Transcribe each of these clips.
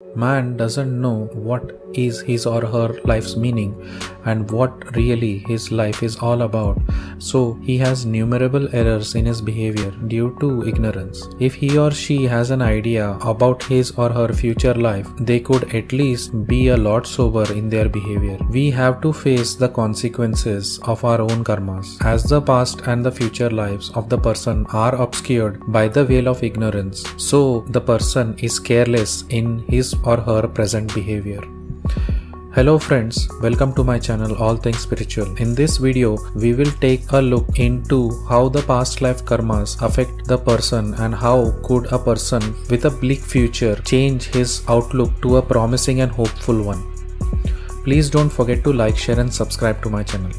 Man doesn't know what is his or her life's meaning and what really his life is all about, so he has numerable errors in his behavior due to ignorance. If he or she has an idea about his or her future life, they could at least be a lot sober in their behavior. We have to face the consequences of our own karmas, as the past and the future lives of the person are obscured by the veil of ignorance, so the person is careless in his or her present behavior. Hello friends, welcome to my channel All Things Spiritual. In this video, we will take a look into how the past life karmas affect the person and how could a person with a bleak future change his outlook to a promising and hopeful one. Please don't forget to like, share and subscribe to my channel.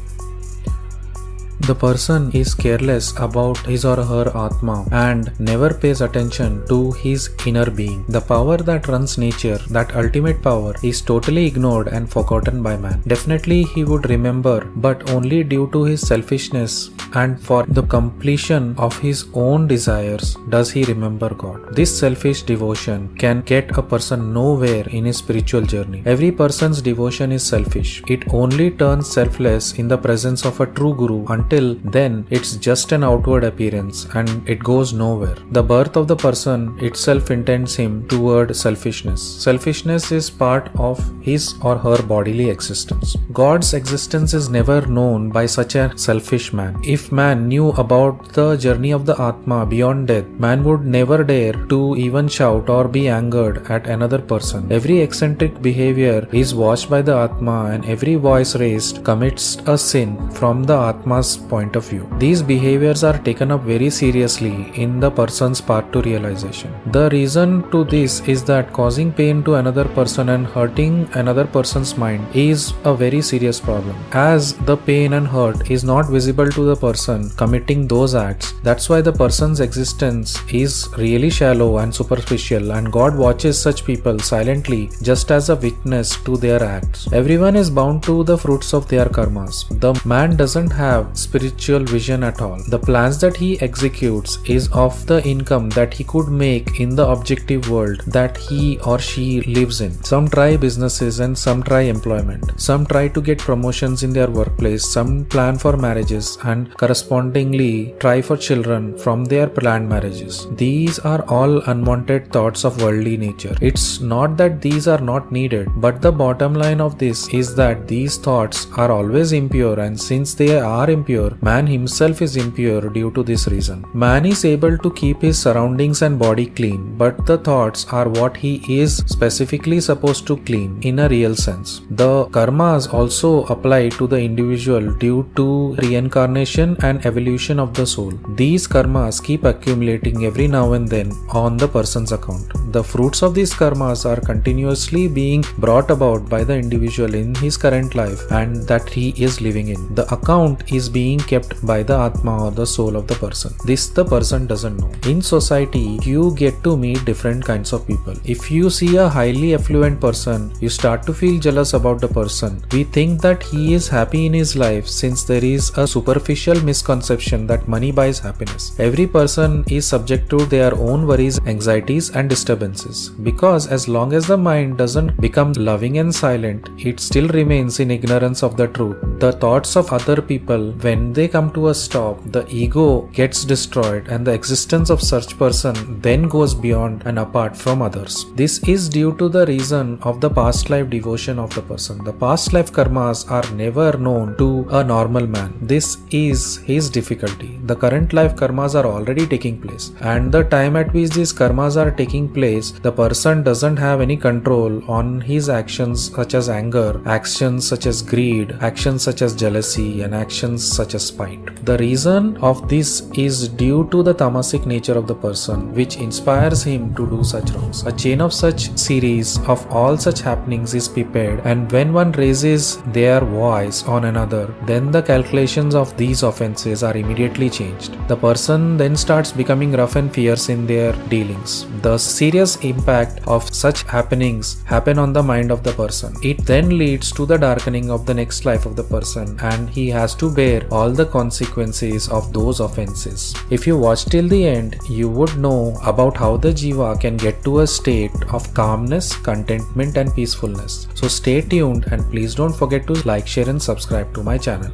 The person is careless about his or her Atma and never pays attention to his inner being. The power that runs nature, that ultimate power, is totally ignored and forgotten by man. Definitely he would remember, but only due to his selfishness and for the completion of his own desires does he remember God. This selfish devotion can get a person nowhere in his spiritual journey. Every person's devotion is selfish. It only turns selfless in the presence of a true guru. Until then, it's just an outward appearance and it goes nowhere. The birth of the person itself intends him toward selfishness. Selfishness is part of his or her bodily existence. God's existence is never known by such a selfish man. If man knew about the journey of the Atma beyond death, man would never dare to even shout or be angered at another person. Every eccentric behavior is watched by the Atma and every voice raised commits a sin from the Atma's point of view. These behaviors are taken up very seriously in the person's path to realization. The reason to this is that causing pain to another person and hurting another person's mind is a very serious problem. As the pain and hurt is not visible to the person committing those acts, that's why the person's existence is really shallow and superficial, and God watches such people silently just as a witness to their acts. Everyone is bound to the fruits of their karmas. The man doesn't have spiritual vision at all. The plans that he executes is of the income that he could make in the objective world that he or she lives in. Some try businesses and some try employment. Some try to get promotions in their workplace. Some plan for marriages and correspondingly try for children from their planned marriages. These are all unwanted thoughts of worldly nature. It's not that these are not needed, but the bottom line of this is that these thoughts are always impure, and since they are impure, man himself is impure due to this reason. Man is able to keep his surroundings and body clean, but the thoughts are what he is specifically supposed to clean in a real sense. The karmas also apply to the individual due to reincarnation and evolution of the soul. These karmas keep accumulating every now and then on the person's account. The fruits of these karmas are continuously being brought about by the individual in his current life and that he is living in. The account is being kept by the Atma or the soul of the person. This the person doesn't know. In society, you get to meet different kinds of people. If you see a highly affluent person, you start to feel jealous about the person. We think that he is happy in his life since there is a superficial misconception that money buys happiness. Every person is subject to their own worries, anxieties and disturbances. Because as long as the mind doesn't become loving and silent, it still remains in ignorance of the truth. The thoughts of other people, when they come to a stop, the ego gets destroyed and the existence of such person then goes beyond and apart from others. This is due to the reason of the past life devotion of the person. The past life karmas are never known to a normal man. This is his difficulty. The current life karmas are already taking place, and the time at which these karmas are taking place, the person doesn't have any control on his actions such as anger, actions such as greed, actions such as jealousy and actions such as spite. The reason of this is due to the tamasic nature of the person, which inspires him to do such wrongs. A chain of such series of all such happenings is prepared, and when one raises their voice on another, then the calculations of these offenses are immediately changed. The person then starts becoming rough and fierce in their dealings. The serious impact of such happenings happen on the mind of the person. It then leads to the darkening of the next life of the person, and he has to bear all the consequences of those offenses. If you watch till the end, you would know about how the Jiva can get to a state of calmness, contentment and peacefulness. So stay tuned and please don't forget to like, share and subscribe to my channel.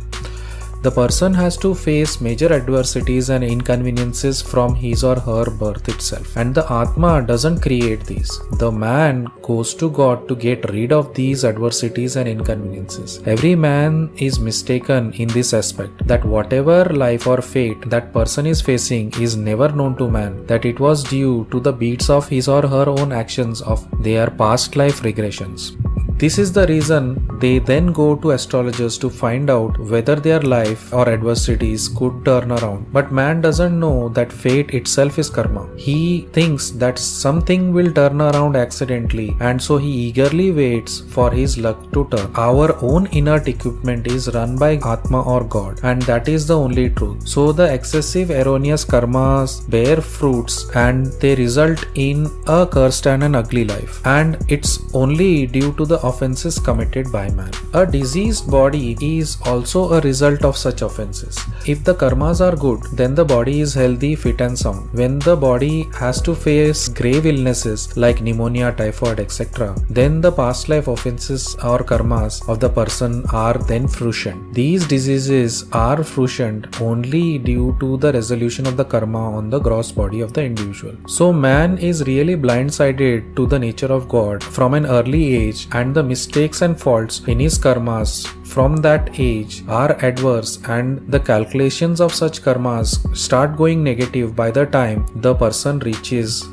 The person has to face major adversities and inconveniences from his or her birth itself, and the Atma doesn't create these. The man goes to God to get rid of these adversities and inconveniences. Every man is mistaken in this aspect, that whatever life or fate that person is facing is never known to man, that it was due to the beats of his or her own actions of their past life regressions. This is the reason they then go to astrologers to find out whether their life or adversities could turn around. But man doesn't know that fate itself is karma. He thinks that something will turn around accidentally, and so he eagerly waits for his luck to turn. Our own inert equipment is run by Atma or God, and that is the only truth. So the excessive erroneous karmas bear fruits and they result in a cursed and an ugly life. And it's only due to the offenses committed by man. A diseased body is also a result of such offenses. If the karmas are good, then the body is healthy, fit and sound. When the body has to face grave illnesses like pneumonia, typhoid, etc., then the past life offenses or karmas of the person are then fruitioned. These diseases are fruitioned only due to the resolution of the karma on the gross body of the individual. So man is really blindsided to the nature of God from an early age, and the mistakes and faults in his karmas from that age are adverse, and the calculations of such karmas start going negative by the time the person reaches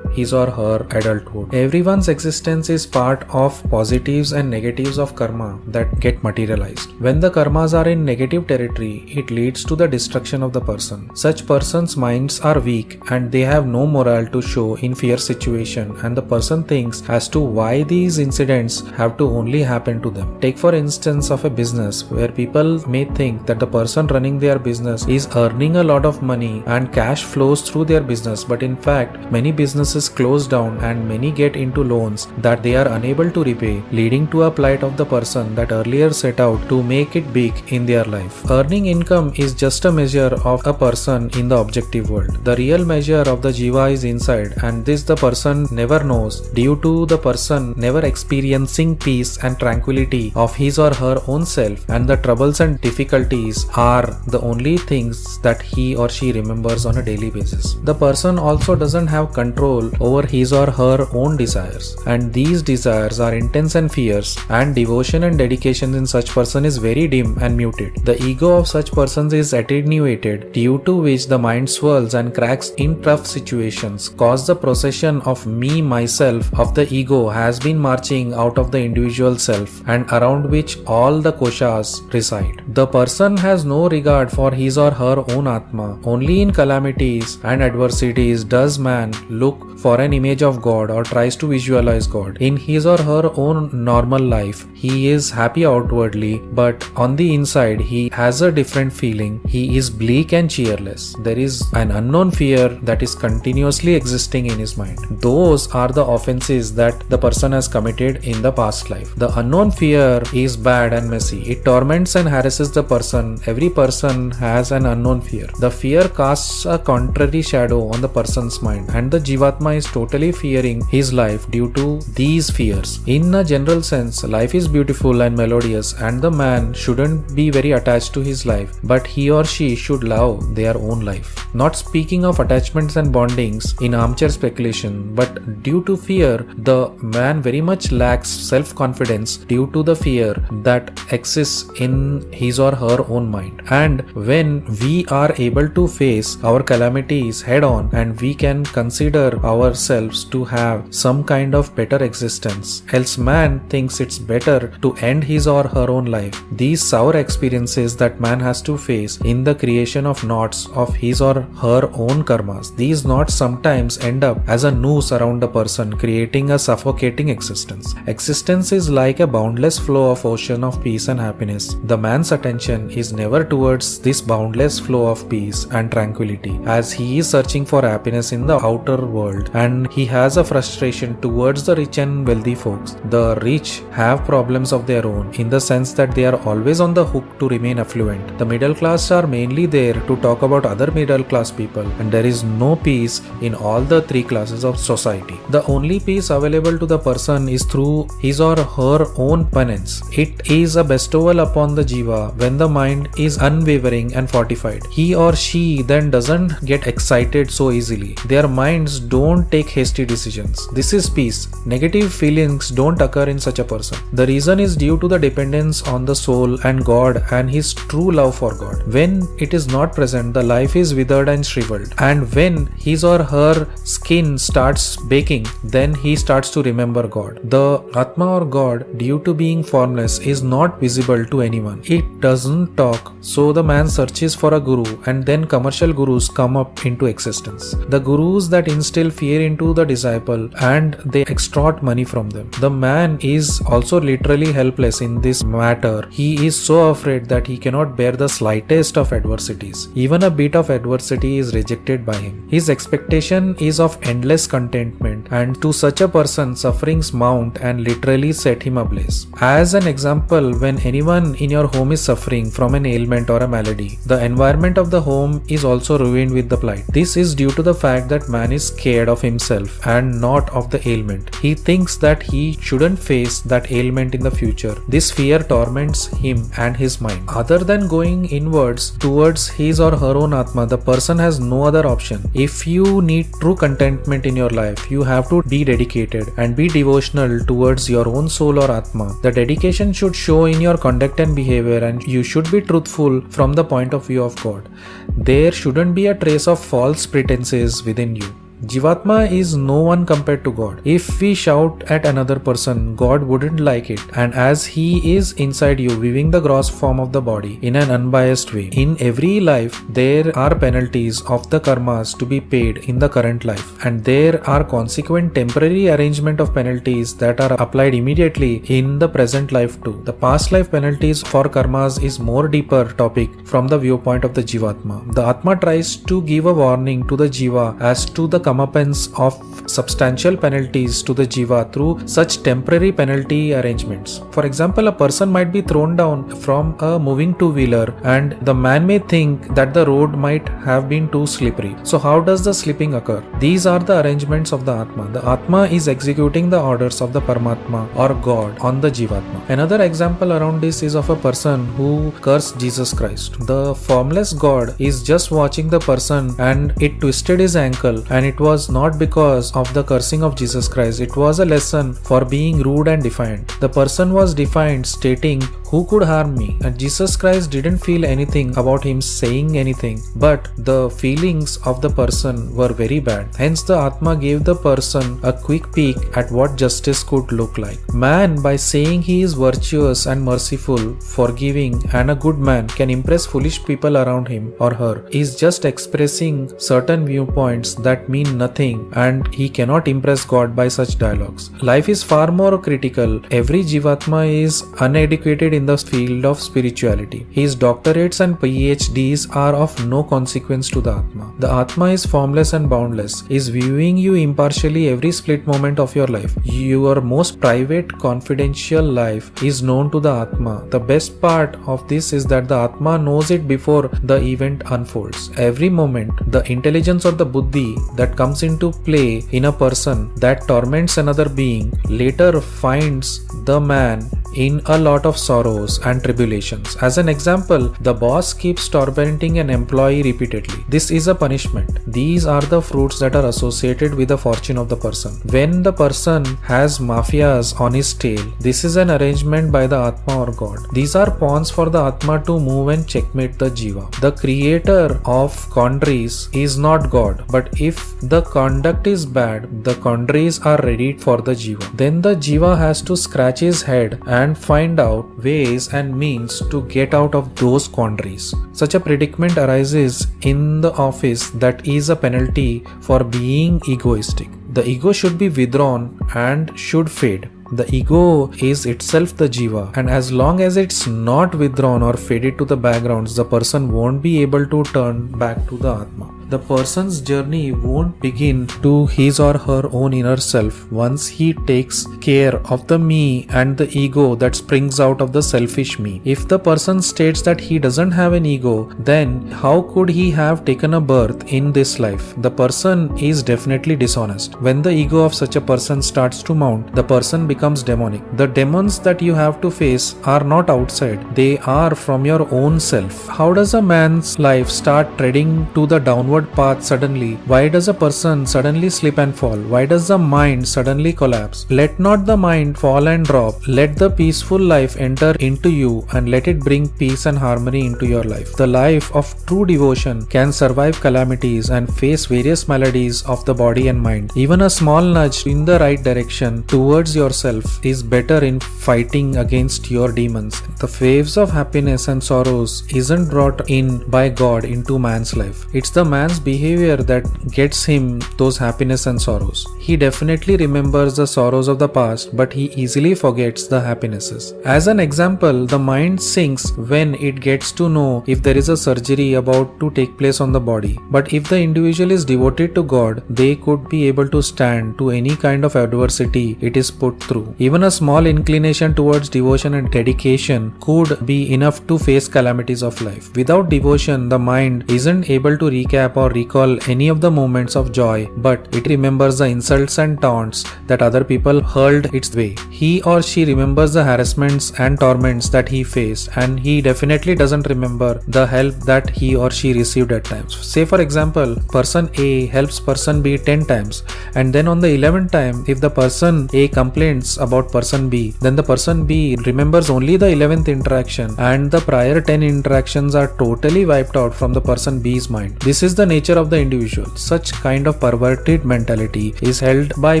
his or her adulthood. Everyone's existence is part of positives and negatives of karma that get materialized. When the karmas are in negative territory, it leads to the destruction of the person. Such persons' minds are weak and they have no morale to show in fierce situation, and the person thinks as to why these incidents have to only happen to them. Take for instance of a business where people may think that the person running their business is earning a lot of money and cash flows through their business, but in fact many businesses close down and many get into loans that they are unable to repay, leading to a plight of the person that earlier set out to make it big in their life. Earning income is just a measure of a person in the objective world. The real measure of the Jiva is inside, and this the person never knows due to the person never experiencing peace and tranquility of his or her own self, and the troubles and difficulties are the only things that he or she remembers on a daily basis. The person also doesn't have control over his or her own desires, and these desires are intense and fierce, and devotion and dedication in such person is very dim and muted. The ego of such persons is attenuated, due to which the mind swirls and cracks in tough situations, cause the procession of me, myself of the ego has been marching out of the individual self, and around which all the koshas reside. The person has no regard for his or her own Atma. Only in calamities and adversities does man look for an image of God or tries to visualize God. In his or her own normal life, he is happy outwardly, but on the inside he has a different feeling. He is bleak and cheerless. There is an unknown fear that is continuously existing in his mind. Those are the offenses that the person has committed in the past life. The unknown fear is bad and messy. It torments and harasses the person. Every person has an unknown fear. The fear casts a contrary shadow on the person's mind, and the Jivatma is totally fearing his life due to these fears. In a general sense, life is beautiful and melodious, and the man shouldn't be very attached to his life, but he or she should love their own life. Not speaking of attachments and bondings in armchair speculation, but due to fear, the man very much lacks self-confidence due to the fear that exists in his or her own mind. And when we are able to face our calamities head on, and we can consider ourselves to have some kind of better existence, else man thinks it's better to end his or her own life. These sour experiences that man has to face in the creation of knots of his or her own karmas, these knots sometimes end up as a noose around a person, creating a suffocating existence. Existence is like a boundless flow of ocean of peace and happiness. The man's attention is never towards this boundless flow of peace and tranquility, as he is searching for happiness in the outer world, and he has a frustration towards the rich and wealthy folks. The rich have problems of their own in the sense that they are always on the hook to remain affluent. The middle class are mainly there to talk about other middle class people, and there is no peace in all the three classes of society. The only peace available to the person is through his or her own penance. It is a bestowal upon the jiva when the mind is unwavering and fortified. He or she then doesn't get excited so easily. Their minds don't take hasty decisions. This is peace. Negative feelings don't occur in such a person. The reason is due to the dependence on the soul and God and his true love for God. When it is not present, the life is withered and shriveled. And when his or her skin starts baking, then he starts to remember God. The Atma or God, due to being formless, is not visible to anyone. It doesn't talk, so the man searches for a guru, and then commercial gurus come up into existence. The gurus that instill fear into the disciple and they extort money from them. The man is also literally helpless in this matter. He is so afraid that he cannot bear the slightest of adversities. Even a bit of adversity is rejected by him. His expectation is of endless contentment, and to such a person, sufferings mount and literally set him ablaze. As an example, when anyone in your home is suffering from an ailment or a malady, the environment of the home is also ruined with the plight. This is due to the fact that man is scared of himself and not of the ailment. He thinks that he shouldn't face that ailment in the future. This fear torments him and his mind. Other than going inwards towards his or her own Atma, the person has no other option. If you need true contentment in your life, you have to be dedicated and be devotional towards your own soul or Atma. The dedication should show in your conduct and behavior, and you should be truthful from the point of view of God. There shouldn't be a trace of false pretenses within you. Jivatma is no one compared to God. If we shout at another person, God wouldn't like it. And as He is inside you, viewing the gross form of the body in an unbiased way. In every life, there are penalties of the karmas to be paid in the current life. And there are consequent temporary arrangement of penalties that are applied immediately in the present life too. The past life penalties for karmas is more deeper topic from the viewpoint of the Jivatma. The Atma tries to give a warning to the Jiva as to the comeuppance of substantial penalties to the jiva through such temporary penalty arrangements. For example, a person might be thrown down from a moving two-wheeler and the man may think that the road might have been too slippery. So how does the slipping occur? These are the arrangements of the Atma. The Atma is executing the orders of the Paramatma or God on the Jivatma. Another example around this is of a person who cursed Jesus Christ. The formless God is just watching the person and it twisted his ankle, and it was not because of the cursing of Jesus Christ. It was a lesson for being rude and defiant. The person was defiant, stating, "Who could harm me?" And Jesus Christ didn't feel anything about him saying anything, but the feelings of the person were very bad. Hence the Atma gave the person a quick peek at what justice could look like. Man, by saying he is virtuous and merciful, forgiving and a good man, can impress foolish people around him or her. He is just expressing certain viewpoints that mean nothing, and he cannot impress God by such dialogues. Life is far more critical. Every Jivatma is uneducated in the field of spirituality. His doctorates and PhDs are of no consequence to the Atma. The Atma is formless and boundless, is viewing you impartially every split moment of your life. Your most private, confidential life is known to the Atma. The best part of this is that the Atma knows it before the event unfolds. Every moment, the intelligence or the buddhi that comes into play in a person that torments another being later finds the man in a lot of sorrows and tribulations. As an example, the boss keeps tormenting an employee repeatedly. This is a punishment. These are the fruits that are associated with the fortune of the person. When the person has mafias on his tail, this is an arrangement by the Atma or God. These are pawns for the Atma to move and checkmate the Jiva. The creator of conjuries is not God, but if the conduct is bad, the conjuries are ready for the Jiva. Then the Jiva has to scratch his head and find out ways and means to get out of those conjuries. Such a predicament arises in the office that is a penalty for being egoistic. The ego should be withdrawn and should fade. The ego is itself the jiva, and as long as it's not withdrawn or faded to the backgrounds, the person won't be able to turn back to the Atma. The person's journey won't begin to his or her own inner self once he takes care of the me and the ego that springs out of the selfish me. If the person states that he doesn't have an ego, then how could he have taken a birth in this life? The person is definitely dishonest. When the ego of such a person starts to mount, the person becomes demonic. The demons that you have to face are not outside, they are from your own self. How does a man's life start treading to the downward path suddenly? Why does a person suddenly slip and fall? Why does the mind suddenly collapse? Let not the mind fall and drop. Let the peaceful life enter into you and let it bring peace and harmony into your life. The life of true devotion can survive calamities and face various maladies of the body and mind. Even a small nudge in the right direction towards yourself is better in fighting against your demons. The waves of happiness and sorrows isn't brought in by God into man's life. It's the man's behavior that gets him those happiness and sorrows. He definitely remembers the sorrows of the past, but he easily forgets the happinesses. As an example, the mind sinks when it gets to know if there is a surgery about to take place on the body. But if the individual is devoted to God, they could be able to stand to any kind of adversity it is put through. Even a small inclination towards devotion and dedication could be enough to face calamities of life. Without devotion, the mind isn't able to recap or recall any of the moments of joy, but it remembers the insults and taunts that other people hurled its way. He or she remembers the harassments and torments that he faced, and he definitely doesn't remember the help that he or she received at times. Say for example, person A helps person B 10 times, and then on the 11th time, if the person A complains about person B, then the person B remembers only the 11th interaction and the prior 10 interactions are totally wiped out from the person B's mind. This is the nature of the individual. Such kind of perverted mentality is held by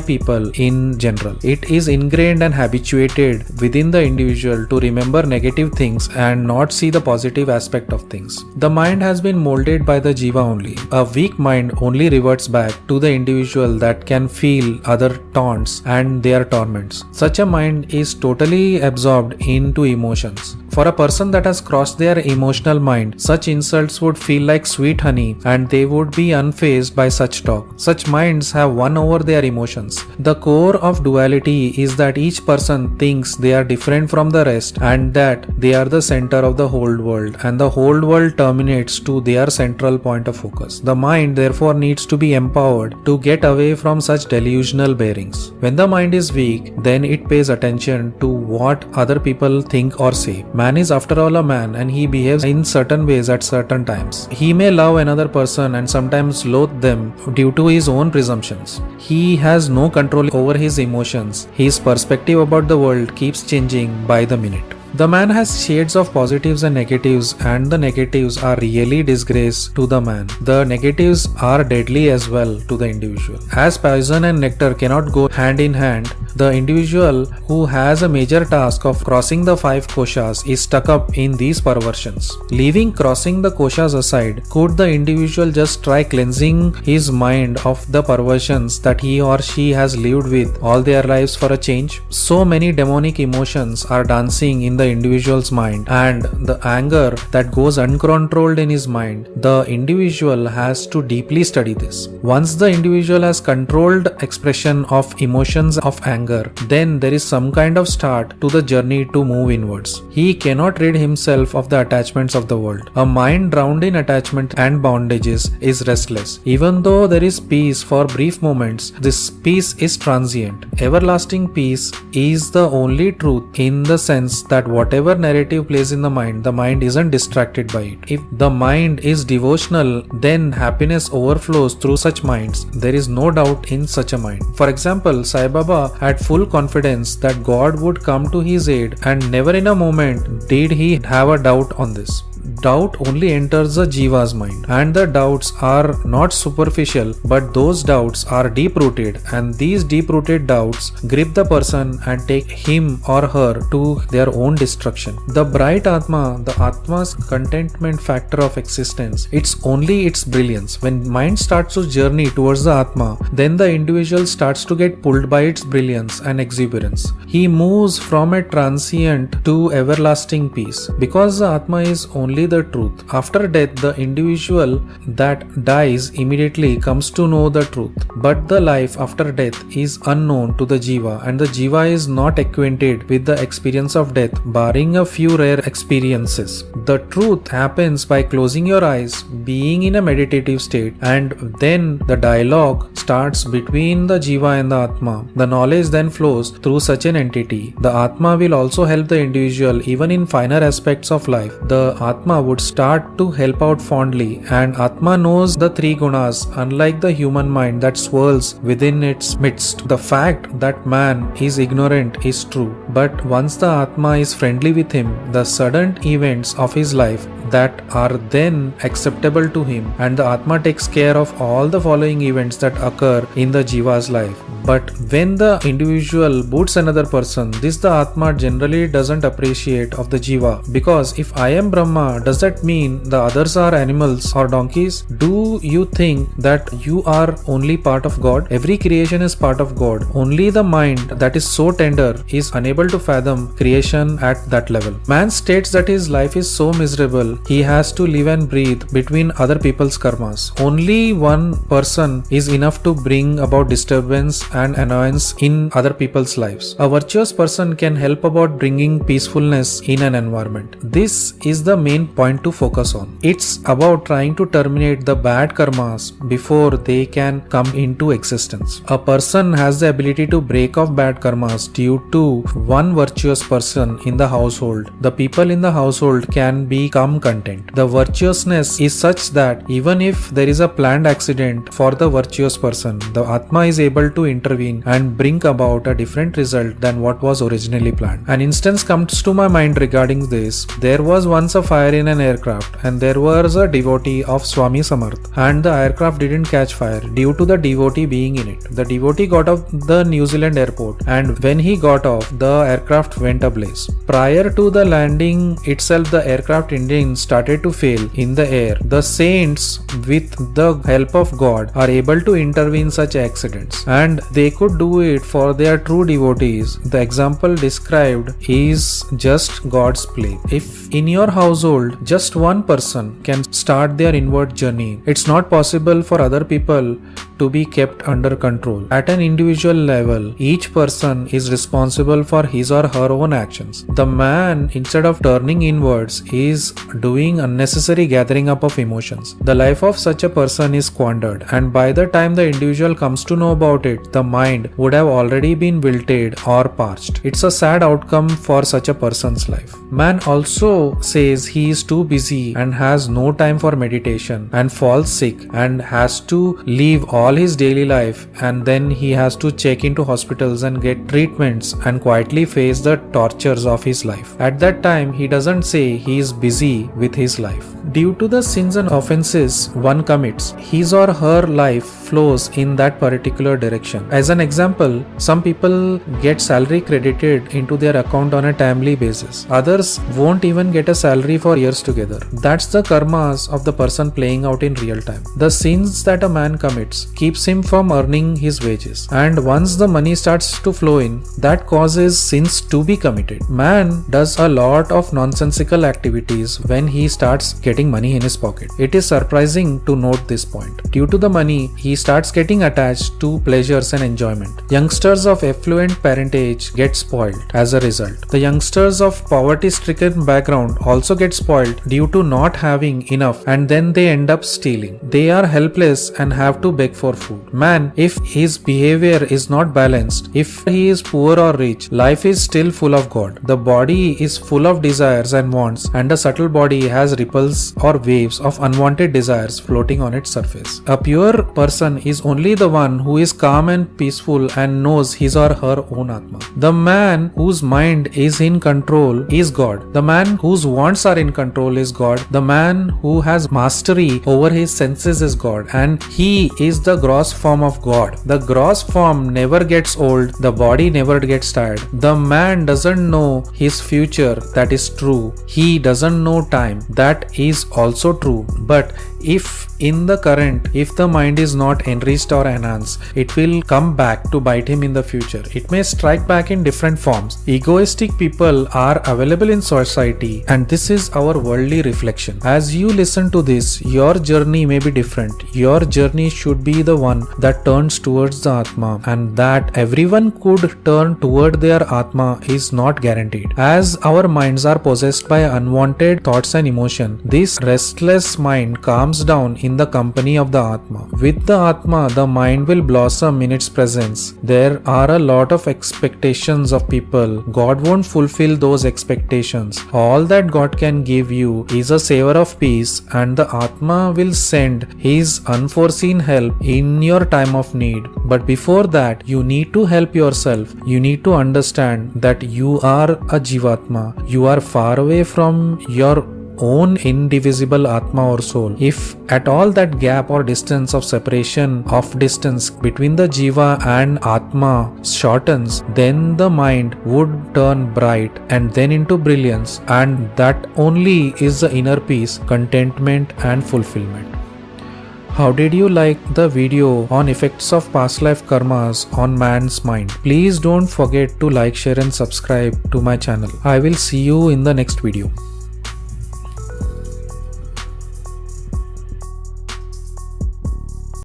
people in general. It is ingrained and habituated within the individual to remember negative things and not see the positive aspect of things. The mind has been molded by the jiva only. A weak mind only reverts back to the individual that can feel other taunts and their torments. Such a mind is totally absorbed into emotions. For a person that has crossed their emotional mind, such insults would feel like sweet honey and they would be unfazed by such talk. Such minds have won over their emotions. The core of duality is that each person thinks they are different from the rest and that they are the center of the whole world, and the whole world terminates to their central point of focus. The mind therefore needs to be empowered to get away from such delusional bearings. When the mind is weak, then it pays attention to what other people think or say. Man is after all a man and he behaves in certain ways at certain times. He may love another person and sometimes loathe them due to his own presumptions. He has no control over his emotions. His perspective about the world keeps changing by the minute. The man has shades of positives and negatives, and the negatives are really disgrace to the man. The negatives are deadly as well to the individual. As poison and nectar cannot go hand in hand, the individual who has a major task of crossing the 5 koshas is stuck up in these perversions. Leaving crossing the koshas aside, could the individual just try cleansing his mind of the perversions that he or she has lived with all their lives for a change? So many demonic emotions are dancing in the individual's mind, and the anger that goes uncontrolled in his mind, the individual has to deeply study this. Once the individual has controlled expression of emotions of anger, then there is some kind of start to the journey to move inwards. He cannot rid himself of the attachments of the world. A mind drowned in attachment and bondages is restless. Even though there is peace for brief moments, this peace is transient. Everlasting peace is the only truth in the sense that whatever narrative plays in the mind isn't distracted by it. If the mind is devotional, then happiness overflows through such minds. There is no doubt in such a mind. For example, Sai Baba had full confidence that God would come to his aid, and never in a moment did he have a doubt on this. Doubt only enters the jiva's mind, and the doubts are not superficial, but those doubts are deep-rooted, and these deep-rooted doubts grip the person and take him or her to their own destruction. The bright Atma, the Atma's contentment factor of existence, it's only its brilliance. When mind starts to journey towards the Atma, then the individual starts to get pulled by its brilliance and exuberance. He moves from a transient to everlasting peace. Because the Atma is only only the truth. After death, the individual that dies immediately comes to know the truth. But the life after death is unknown to the Jiva, and the Jiva is not acquainted with the experience of death, barring a few rare experiences. The truth happens by closing your eyes, being in a meditative state, and then the dialogue starts between the Jiva and the Atma. The knowledge then flows through such an entity. The Atma will also help the individual even in finer aspects of life. The Atma would start to help out fondly, and Atma knows the three gunas, unlike the human mind that swirls within its midst. The fact that man is ignorant is true, but once the Atma is friendly with him, the sudden events of his life that are then acceptable to him, and the Atma takes care of all the following events that occur in the Jiva's life. But when the individual boots another person, this the Atma generally doesn't appreciate of the Jiva, because if I am Brahma, does that mean the others are animals or donkeys? Do you think that you are only part of God? Every creation is part of God. Only the mind that is so tender is unable to fathom creation at that level. Man states that his life is so miserable, he has to live and breathe between other people's karmas. Only one person is enough to bring about disturbance and annoyance in other people's lives. A virtuous person can help about bringing peacefulness in an environment. This is the main point to focus on. It's about trying to terminate the bad karmas before they can come into existence. A person has the ability to break off bad karmas due to one virtuous person in the household. The people in the household can become content. The virtuousness is such that even if there is a planned accident for the virtuous person, the Atma is able to intervene and bring about a different result than what was originally planned. An instance comes to my mind regarding this. There was once a fire in an aircraft, and there was a devotee of Swami Samarth, and the aircraft didn't catch fire due to the devotee being in it. The devotee got off the New Zealand airport, and when he got off, the aircraft went ablaze. Prior to the landing itself, the aircraft engine started to fail in the air. The saints, with the help of God, are able to intervene such accidents, and they could do it for their true devotees. The example described is just God's play. If in your household just one person can start their inward journey, it's not possible for other people to be kept under control. At an individual level, each person is responsible for his or her own actions. The man, instead of turning inwards, is doing unnecessary gathering up of emotions. The life of such a person is squandered, and by the time the individual comes to know about it, the mind would have already been wilted or parched. It's a sad outcome for such a person's life. Man also says he is too busy and has no time for meditation, and falls sick and has to leave all his daily life, and then he has to check into hospitals and get treatments and quietly face the tortures of his life. At that time, he doesn't say he is busy with his life. Due to the sins and offenses one commits, his or her life flows in that particular direction. As an example, some people get salary credited into their account on a timely basis. Others won't even get a salary for years together. That's the karmas of the person playing out in real time. The sins that a man commits keeps him from earning his wages, and once the money starts to flow in, that causes sins to be committed. Man does a lot of nonsensical activities when he starts getting money in his pocket. It is surprising to note this point. Due to the money, he starts getting attached to pleasures and enjoyment. Youngsters of affluent parentage get spoiled as a result. The youngsters of poverty-stricken background also get spoiled due to not having enough, and then they end up stealing. They are helpless and have to beg for food. Man, if his behavior is not balanced, if he is poor or rich, life is still full of God. The body is full of desires and wants, and the subtle body has ripples or waves of unwanted desires floating on its surface. A pure person is only the one who is calm and peaceful and knows his or her own Atma. The man whose mind is in control is God. The man whose wants are in control is God. The man who has mastery over his senses is God, and he is the gross form of God. The gross form never gets old, the body never gets tired. The man doesn't know his future, that is true. He doesn't know time, that is also true. But if in the current, if the mind is not not enriched or enhanced, it will come back to bite him in the future. It may strike back in different forms. Egoistic people are available in society, and this is our worldly reflection. As you listen to this, your journey may be different. Your journey should be the one that turns towards the Atma, and that everyone could turn toward their Atma is not guaranteed. As our minds are possessed by unwanted thoughts and emotion, this restless mind calms down in the company of the Atma. With the Atma, the mind will blossom in its presence. There are a lot of expectations of people. God won't fulfill those expectations. All that God can give you is a savor of peace, and the Atma will send his unforeseen help in your time of need. But before that, you need to help yourself. You need to understand that you are a Jivatma. You are far away from your own indivisible Atma or soul. If at all that gap or distance of separation of distance between the Jiva and Atma shortens, then the mind would turn bright and then into brilliance, and that only is the inner peace, contentment and fulfillment. How did you like the video on effects of past life karmas on man's mind? Please don't forget to like, share and subscribe to my channel. I will see you in the next video.